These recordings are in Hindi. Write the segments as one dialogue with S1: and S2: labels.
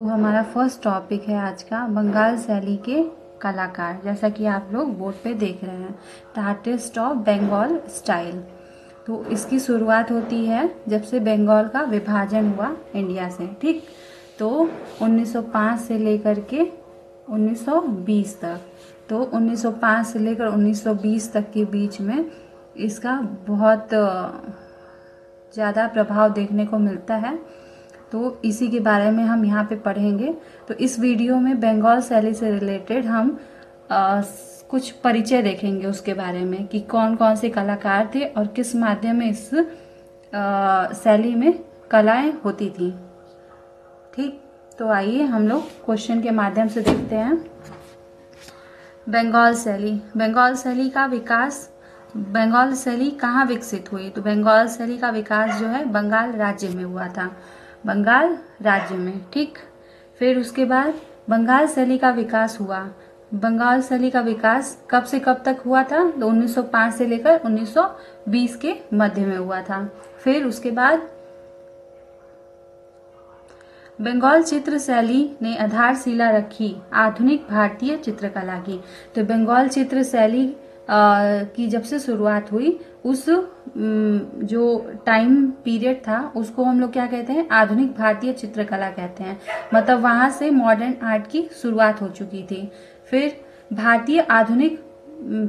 S1: तो हमारा फर्स्ट टॉपिक है आज का बंगाल शैली के कलाकार। जैसा कि आप लोग बोर्ड पे देख रहे हैं, the artist of Bengal style. तो इसकी शुरुआत होती है जब से बंगाल का विभाजन हुआ इंडिया से, ठीक। तो 1905 से लेकर के 1920 तक, तो 1905 से लेकर 1920 तक के बीच में इसका बहुत ज़्यादा प्रभाव देखने को मिलता है। तो इसी के बारे में हम यहाँ पे पढ़ेंगे। तो इस वीडियो में बंगाल शैली से रिलेटेड हम कुछ परिचय देखेंगे उसके बारे में कि कौन कौन से कलाकार थे और किस माध्यम में इस शैली में कलाएं होती थी, ठीक। तो आइए हम लोग क्वेश्चन के माध्यम से देखते हैं। बंगाल शैली, बंगाल शैली का विकास, बंगाल शैली कहाँ विकसित हुई? तो बंगाल शैली का विकास जो है बंगाल राज्य में हुआ था, बंगाल राज्य में, ठीक। फिर उसके बाद बंगाल शैली का विकास हुआ। बंगाल शैली का विकास कब से कब तक हुआ था? तो 1905 से लेकर 1920 के मध्य में हुआ था। फिर उसके बाद बंगाल चित्र शैली ने आधारशिला रखी आधुनिक भारतीय चित्रकला की। तो बंगाल चित्र शैली की जब से शुरुआत हुई, उस जो टाइम पीरियड था उसको हम लोग क्या कहते हैं? आधुनिक भारतीय चित्रकला कहते हैं। मतलब वहां से मॉडर्न आर्ट की शुरुआत हो चुकी थी। फिर भारतीय आधुनिक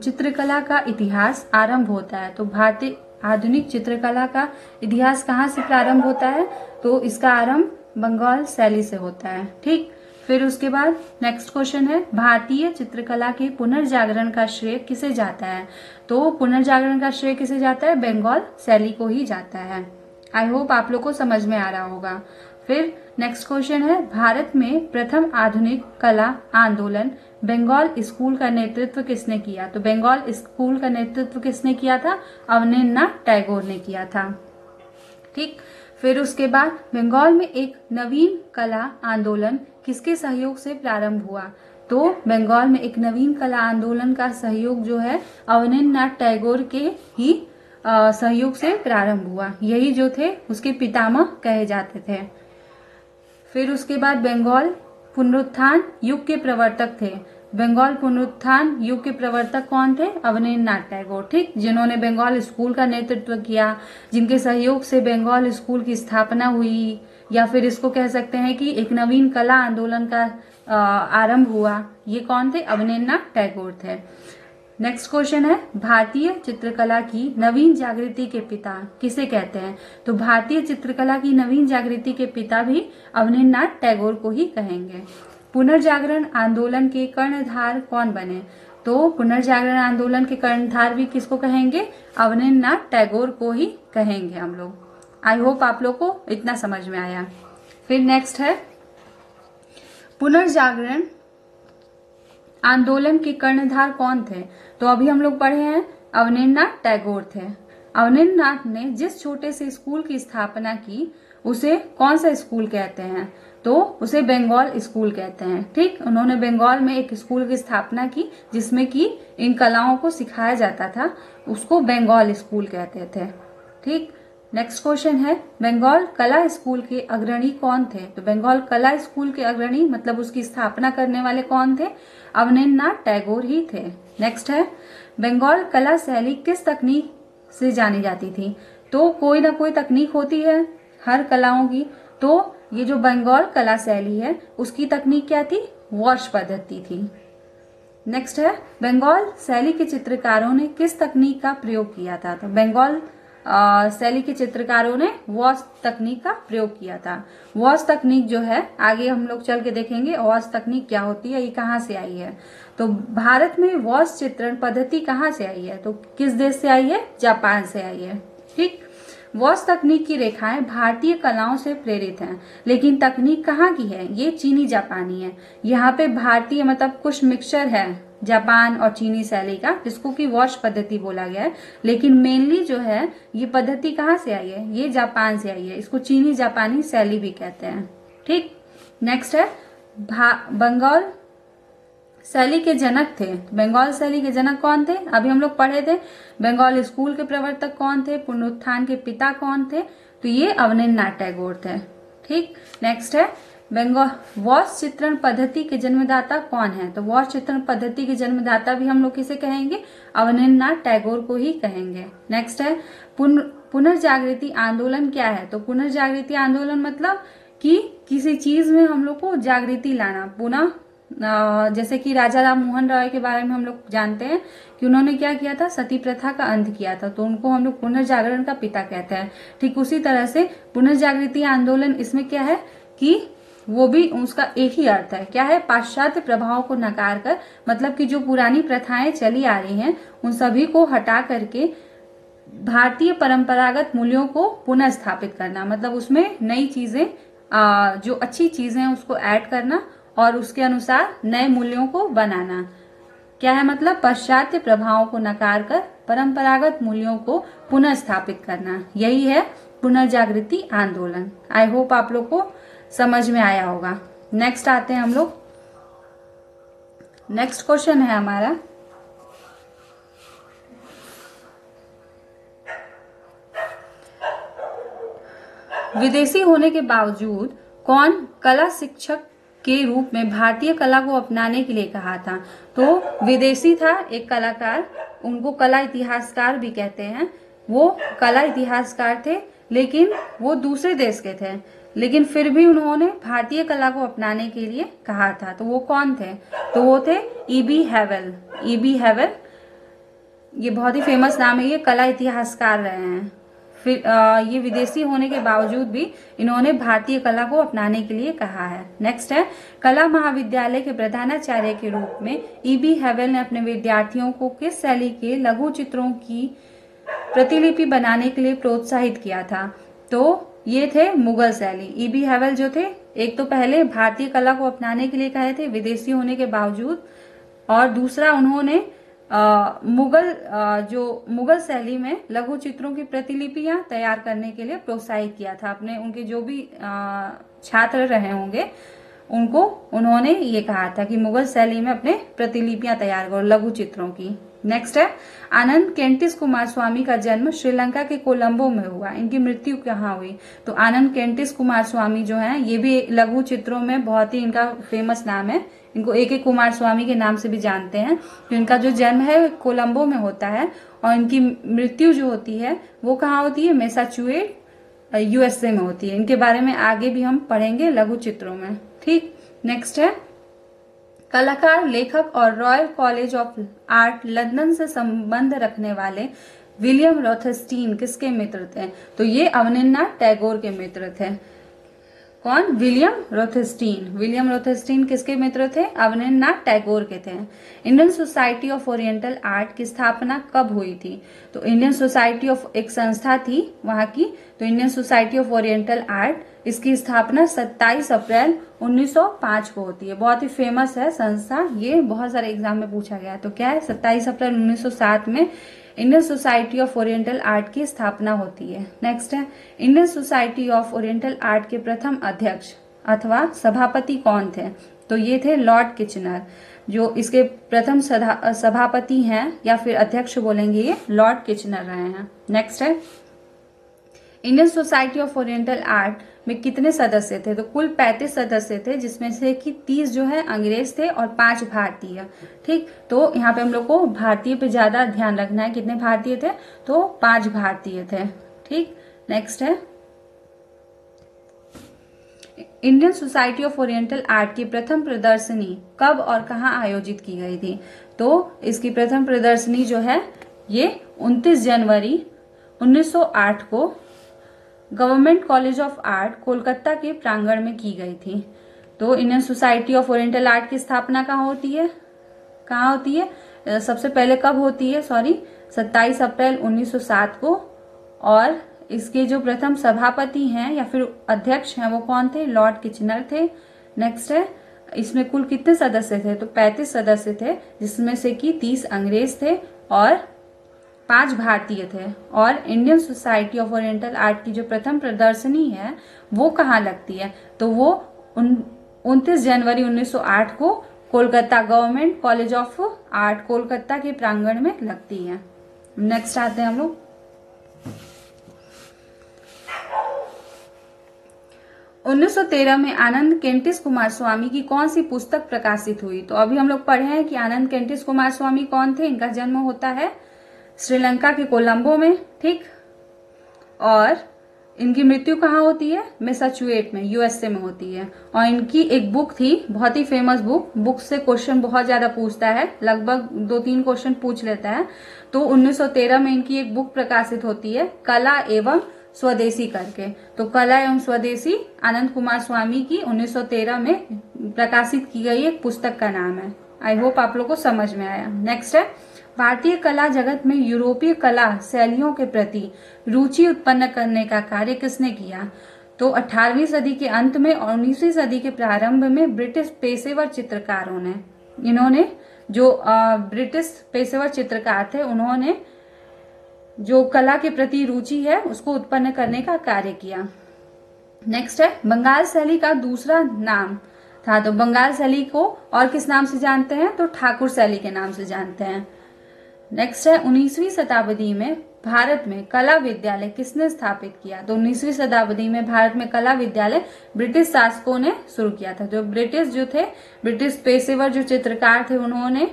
S1: चित्रकला का इतिहास आरंभ होता है। तो भारतीय आधुनिक चित्रकला का इतिहास कहाँ से प्रारंभ होता है? तो इसका आरंभ बंगाल शैली से होता है, ठीक। फिर उसके बाद नेक्स्ट क्वेश्चन है, भारतीय चित्रकला के पुनर्जागरण का श्रेय किसे जाता है? तो पुनर्जागरण का श्रेय किसे जाता है? बंगाल शैली को ही जाता है। आई होप आप लोग को समझ में आ रहा होगा। फिर नेक्स्ट क्वेश्चन है, भारत में प्रथम आधुनिक कला आंदोलन बंगाल स्कूल का नेतृत्व किसने किया? तो बंगाल स्कूल का नेतृत्व किसने किया था? अवनींद्रनाथ टैगोर ने किया था, ठीक। फिर उसके बाद बंगाल में एक नवीन कला आंदोलन किसके सहयोग से प्रारंभ हुआ? तो बंगाल में एक नवीन कला आंदोलन का सहयोग जो है अवनींद्रनाथ टैगोर के ही सहयोग से प्रारंभ हुआ। यही जो थे उसके पितामह कहे जाते थे। फिर उसके बाद बंगाल पुनरुत्थान युग के प्रवर्तक थे। बंगाल पुनरुत्थान युग के प्रवर्तक कौन थे? अवनींद्रनाथ टैगोर, ठीक, जिन्होंने बंगाल स्कूल का नेतृत्व किया, जिनके सहयोग से बंगाल स्कूल की स्थापना हुई, या फिर इसको कह सकते हैं कि एक नवीन कला आंदोलन का आरंभ हुआ। ये कौन थे? अवनींद्रनाथ टैगोर थे। नेक्स्ट क्वेश्चन है, भारतीय चित्रकला की नवीन जागृति के पिता किसे कहते हैं? तो भारतीय चित्रकला की नवीन जागृति के पिता भी अवनींद्रनाथ टैगोर को ही कहेंगे। पुनर्जागरण आंदोलन के कर्णधार कौन बने? तो पुनर्जागरण आंदोलन के कर्णधार भी किसको कहेंगे? अवनींद्रनाथ टैगोर को ही कहेंगे हम लोग। आई होप आप लोग को इतना समझ में आया। फिर नेक्स्ट है, पुनर्जागरण आंदोलन के कर्णधार कौन थे? तो अभी हम लोग पढ़े हैं अवनींद्रनाथ टैगोर थे। अवनींद्रनाथ ने जिस छोटे से स्कूल की स्थापना की उसे कौन सा स्कूल कहते हैं? तो उसे बंगाल स्कूल कहते हैं, ठीक। उन्होंने बंगाल में एक स्कूल की स्थापना की जिसमें कि इन कलाओं को सिखाया जाता था, उसको बंगाल स्कूल कहते थे, ठीक। नेक्स्ट क्वेश्चन है, बंगाल कला स्कूल के अग्रणी कौन थे? तो बंगाल कला स्कूल के अग्रणी मतलब उसकी स्थापना करने वाले कौन थे? अवनींद्रनाथ टैगोर ही थे। नेक्स्ट है, बंगाल कला शैली किस तकनीक से जानी जाती थी? तो कोई ना कोई तकनीक होती है हर कलाओं की। तो ये जो बंगाल कला शैली है उसकी तकनीक क्या थी? वॉश पद्धति थी। नेक्स्ट है, बंगाल शैली के चित्रकारों ने किस तकनीक का प्रयोग किया था? तो बंगाल शैली के चित्रकारों ने वॉश तकनीक का प्रयोग किया था। वॉश तकनीक जो है आगे हम लोग चल के देखेंगे वॉश तकनीक क्या होती है, ये कहाँ से आई है। तो भारत में वॉश चित्रण पद्धति कहाँ से आई है? तो किस देश से आई है? जापान से आई है, ठीक। वॉश तकनीक की रेखाएं भारतीय कलाओं से प्रेरित हैं, लेकिन तकनीक कहाँ की है? ये चीनी जापानी है। यहाँ पे भारतीय मतलब कुछ मिक्सचर है जापान और चीनी शैली का, जिसको कि वॉश पद्धति बोला गया है, लेकिन मेनली जो है ये पद्धति कहाँ से आई है? ये जापान से आई है। इसको चीनी जापानी शैली भी कहते हैं, ठीक। नेक्स्ट है, बंगाल शैली के जनक थे। बंगाल शैली के जनक कौन थे? अभी हम लोग पढ़े थे। बंगाल स्कूल के प्रवर्तक कौन थे? पुनरुत्थान के पिता कौन थे? तो ये अवनींद्रनाथ टैगोर थे, ठीक। नेक्स्ट है, बंगाल वॉश चित्रण पद्धति के जन्मदाता कौन है? तो वॉश चित्रण पद्धति के जन्मदाता भी हम लोग किसे कहेंगे? अवनींद्रनाथ टैगोर को ही कहेंगे। नेक्स्ट है पुनर्जागृति आंदोलन क्या है? तो पुनर्जागृति आंदोलन मतलब कि किसी चीज में हम लोग को जागृति लाना, पुनः जैसे कि राजा राम मोहन राय के बारे में हम लोग जानते हैं कि उन्होंने क्या किया था? सती प्रथा का अंत किया था, तो उनको हम लोग पुनर्जागरण का पिता कहते हैं। ठीक उसी तरह से पुनर्जागृति आंदोलन इसमें क्या है कि वो भी उसका एक ही अर्थ है, क्या है? पाश्चात्य प्रभाव को नकार कर, मतलब कि जो पुरानी प्रथाएं चली आ रही हैं उन सभी को हटा करके भारतीय परंपरागत मूल्यों को पुनः स्थापित करना, मतलब उसमें नई चीजें जो अच्छी चीजें हैं उसको ऐड करना और उसके अनुसार नए मूल्यों को बनाना। क्या है मतलब? पाश्चात्य प्रभावों को नकार कर परंपरागत मूल्यों को पुनः स्थापित करना, यही है पुनर्जागृति आंदोलन। आई होप आप लोग को समझ में आया होगा। नेक्स्ट आते हैं हम लोग, नेक्स्ट क्वेश्चन है हमारा, विदेशी होने के बावजूद कौन कला शिक्षक के रूप में भारतीय कला को अपनाने के लिए कहा था? तो विदेशी था एक कलाकार, उनको कला इतिहासकार भी कहते हैं। वो कला इतिहासकार थे लेकिन वो दूसरे देश के थे, लेकिन फिर भी उन्होंने भारतीय कला को अपनाने के लिए कहा था। तो वो कौन थे? तो वो थे ई.बी. हैवेल। ई.बी. हैवेल ये बहुत ही फेमस नाम है, ये कला इतिहासकार रहे हैं। फिर ये विदेशी होने के बावजूद भी इन्होंने भारतीय कला को अपनाने के लिए कहा है। नेक्स्ट है कला महाविद्यालय के प्रधानाचार्य के रूप में ई.बी. हैवेल ने अपने विद्यार्थियों को किस शैली के लघु चित्रों की प्रतिलिपि बनाने के लिए प्रोत्साहित किया था? तो ये थे मुगल शैली। ई.बी. हैवेल जो थे, एक तो पहले भारतीय कला को अपनाने के लिए कहे थे विदेशी होने के बावजूद, और दूसरा उन्होंने मुगल शैली में लघु चित्रों की प्रतिलिपियां तैयार करने के लिए प्रोत्साहित किया था। अपने उनके जो भी छात्र रहे होंगे उनको उन्होंने ये कहा था कि मुगल शैली में अपने प्रतिलिपियां तैयार करो लघु चित्रों की। नेक्स्ट है आनंद केंटिस कुमार स्वामी का जन्म श्रीलंका के कोलंबो में हुआ, इनकी मृत्यु कहाँ हुई? तो आनंद केंटिस कुमार स्वामी जो है ये भी लघु चित्रों में बहुत ही इनका फेमस नाम है, इनको ए.के. कुमार स्वामी के नाम से भी जानते हैं। तो इनका जो जन्म है कोलंबो में होता है और इनकी मृत्यु जो होती है वो कहाँ होती है? मैसाचुसेट्स यूएसए में होती है। इनके बारे में आगे भी हम पढ़ेंगे लघु चित्रों में। ठीक, नेक्स्ट है कलाकार, लेखक और royal college of art London से संबंध रखने वाले विलियम रोथस्टीन किसके मित्र थे? तो ये अवनींद्रनाथ टैगोर के मित्र थे। कौन? विलियम रोथस्टीन। विलियम रोथस्टीन किसके मित्र थे? अवनींद्रनाथ टैगोर के थे। Indian society of oriental art की स्थापना कब हुई थी? तो इंडियन सोसाइटी ऑफ एक संस्था थी वहां की, तो Indian society of oriental art इसकी स्थापना 27 अप्रैल 1905 को होती है। बहुत ही फेमस है संस्था, ये बहुत सारे एग्जाम में पूछा गया। तो क्या है? 27 अप्रैल 1907 में Indian society of oriental art की स्थापना होती है। नेक्स्ट है Indian society of oriental art के प्रथम अध्यक्ष अथवा सभापति कौन थे? तो ये थे लॉर्ड किचनर, जो इसके प्रथम सभापति हैं या फिर अध्यक्ष बोलेंगे, ये लॉर्ड किचनर रहे हैं। नेक्स्ट है Indian society of oriental art में कितने सदस्य थे? तो कुल 35 सदस्य थे, जिसमें से कि 30 जो है अंग्रेज थे और 5 भारतीय। ठीक, तो यहाँ पे हम लोग को भारतीय पे ज्यादा ध्यान रखना है। कितने भारतीय थे? तो 5 भारतीय थे। ठीक, नेक्स्ट है Indian society of oriental art की प्रथम प्रदर्शनी कब और कहाँ आयोजित की गई थी? तो इसकी प्रथम प्रदर्शनी जो है ये 29 जनवरी 1908 को government college of art Kolkata के प्रांगण में की गई थी। तो Indian society of oriental art की स्थापना कहाँ होती है? कहाँ होती है? सबसे पहले कब होती है? 27 अप्रैल 1907 को। और इसके जो प्रथम सभापति हैं या फिर अध्यक्ष हैं वो कौन थे? लॉर्ड किचनर थे। नेक्स्ट है इसमें कुल कितने सदस्य थे? तो 35 सदस्य थे, जिसमें से कि 30 अंग्रेज थे और 5 भारतीय थे। और Indian society of oriental art की जो प्रथम प्रदर्शनी है वो कहाँ लगती है? तो वो 29 जनवरी 1908 को Kolkata government college of art Kolkata के प्रांगण में लगती है। नेक्स्ट आते हैं हम लोग 1913 में आनंद केंटिस कुमार स्वामी की कौन सी पुस्तक प्रकाशित हुई? तो अभी हम लोग पढ़े हैं कि आनंद केंटिस कुमार स्वामी कौन थे। इनका जन्म होता है श्रीलंका के कोलंबो में, ठीक। और इनकी मृत्यु कहाँ होती है? मैसाचुसेट्स में, यूएसए में होती है। और इनकी एक बुक थी, बहुत ही फेमस बुक से क्वेश्चन बहुत ज्यादा पूछता है, लगभग 2-3 क्वेश्चन पूछ लेता है। तो 1913 में इनकी एक बुक प्रकाशित होती है, कला एवं स्वदेशी करके। तो कला एवं स्वदेशी आनंद कुमार स्वामी की 1913 में प्रकाशित की गई एक पुस्तक का नाम है। आई होप आप लोग को समझ में आया। नेक्स्ट है, भारतीय कला जगत में यूरोपीय कला शैलियों के प्रति रुचि उत्पन्न करने का कार्य किसने किया? तो 18वीं सदी के अंत में और 19वीं सदी के प्रारंभ में ब्रिटिश पेशेवर चित्रकारों ने, इन्होंने जो ब्रिटिश पेशेवर चित्रकार थे, उन्होंने जो कला के प्रति रुचि है उसको उत्पन्न करने का कार्य किया। नेक्स्ट है, बंगाल शैली का दूसरा नाम था। तो बंगाल शैली को और किस नाम से जानते हैं? तो ठाकुर शैली के नाम से जानते हैं। नेक्स्ट है, 19वीं शताब्दी में भारत में कला विद्यालय किसने स्थापित किया? तो 19वीं शताब्दी में भारत में कला विद्यालय ब्रिटिश शासकों ने शुरू किया था। जो ब्रिटिश पेशेवर जो चित्रकार थे, उन्होंने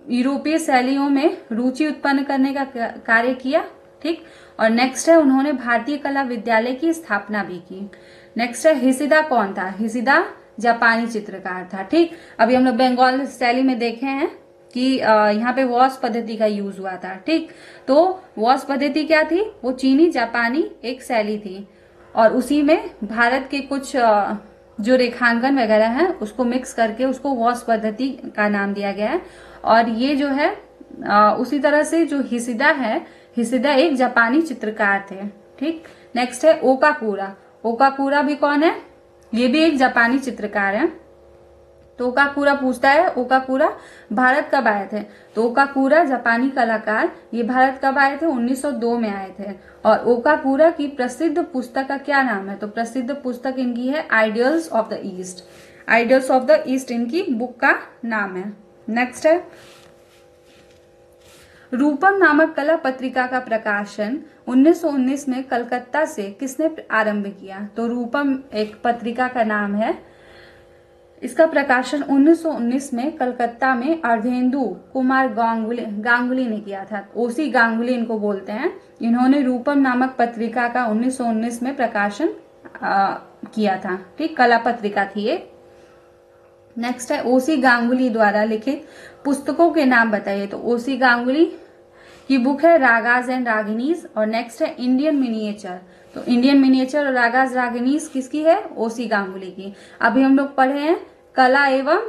S1: यूरोपीय शैलियों में रुचि उत्पन्न करने का कार्य किया, ठीक। और नेक्स्ट है, उन्होंने भारतीय कला विद्यालय की स्थापना भी की। नेक्स्ट है, हिसिदा कौन था? हिसिदा जापानी चित्रकार था, ठीक। अभी हम लोग बंगाल शैली में देखे हैं कि यहाँ पे वॉश पद्धति का यूज हुआ था, ठीक। तो वॉश पद्धति क्या थी? वो चीनी जापानी एक शैली थी, और उसी में भारत के कुछ जो रेखांकन वगैरह है उसको मिक्स करके उसको वॉश पद्धति का नाम दिया गया है। और ये जो है उसी तरह से जो हिसिदा है, हिसिदा एक जापानी चित्रकार थे, ठीक। नेक्स्ट है, ओकाकुरा। ओकाकुरा भी कौन है? ये भी एक जापानी चित्रकार है। तो ओकाकुरा पूछता है, ओकाकुरा भारत कब आए थे? तो ओकाकुरा जापानी कलाकार, ये भारत कब आए थे? 1902 में आए थे। और ओकाकुरा की प्रसिद्ध पुस्तक का क्या नाम है? तो प्रसिद्ध पुस्तक इनकी है ideals of the east. Ideals of the east इनकी बुक का नाम है। नेक्स्ट है, रूपम नामक कला पत्रिका का प्रकाशन 1919 में कलकत्ता से किसने आरंभ किया? तो रूपम एक पत्रिका का नाम है। इसका प्रकाशन 1919 में कलकत्ता में अर्धेंदु कुमार गांगुली ने किया था। ओसी गांगुली इनको बोलते हैं। इन्होंने रूपम नामक पत्रिका का 1919 में प्रकाशन किया था, ठीक। कला पत्रिका थी ये। नेक्स्ट है, ओसी गांगुली द्वारा लिखित पुस्तकों के नाम बताइए। तो ओसी गांगुली की बुक है रागाज एंड रागिनीज। और नेक्स्ट है, इंडियन मिनिएचर। तो इंडियन मिनिएचर और रागाज रागिनीज किसकी है? ओसी गांगुली की। अभी हम लोग पढ़े हैं कला एवं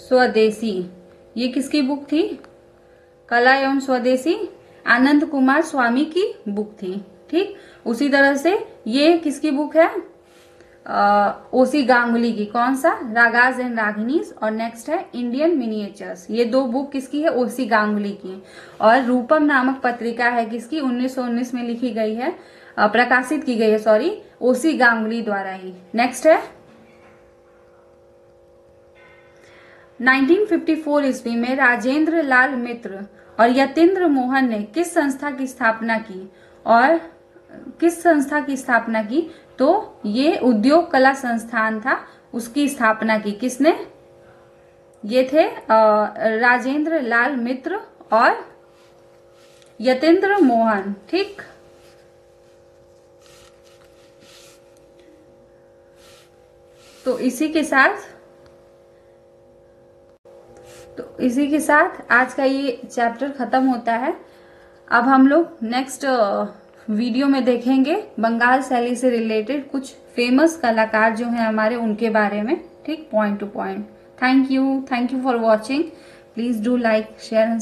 S1: स्वदेशी, ये किसकी बुक थी? कला एवं स्वदेशी आनंद कुमार स्वामी की बुक थी, ठीक। उसी तरह से ये किसकी बुक है? ओसी गांगुली की। कौन सा? रागाज एंड रागिनीज। और नेक्स्ट है इंडियन मिनिएचर्स। ये दो बुक किसकी है? ओसी गांगुली की। और रूपम नामक पत्रिका है किसकी? 1919 में लिखी गई है, प्रकाशित की गई है, सॉरी, ओसी गांगुली द्वारा ही। नेक्स्ट है, 1954 ईस्वी में राजेंद्र लाल मित्र और यतीन्द्र मोहन ने किस संस्था की स्थापना की? और किस संस्था की स्थापना की? तो ये उद्योग कला संस्थान था, उसकी स्थापना की किसने? ये थे राजेंद्र लाल मित्र और यतीन्द्र मोहन, ठीक। तो इसी के साथ आज का ये चैप्टर खत्म होता है। अब हम लोग नेक्स्ट वीडियो में देखेंगे बंगाल शैली से रिलेटेड कुछ फेमस कलाकार जो हैं हमारे, उनके बारे में, ठीक, point two point. Thank you for watching. Please do like, share and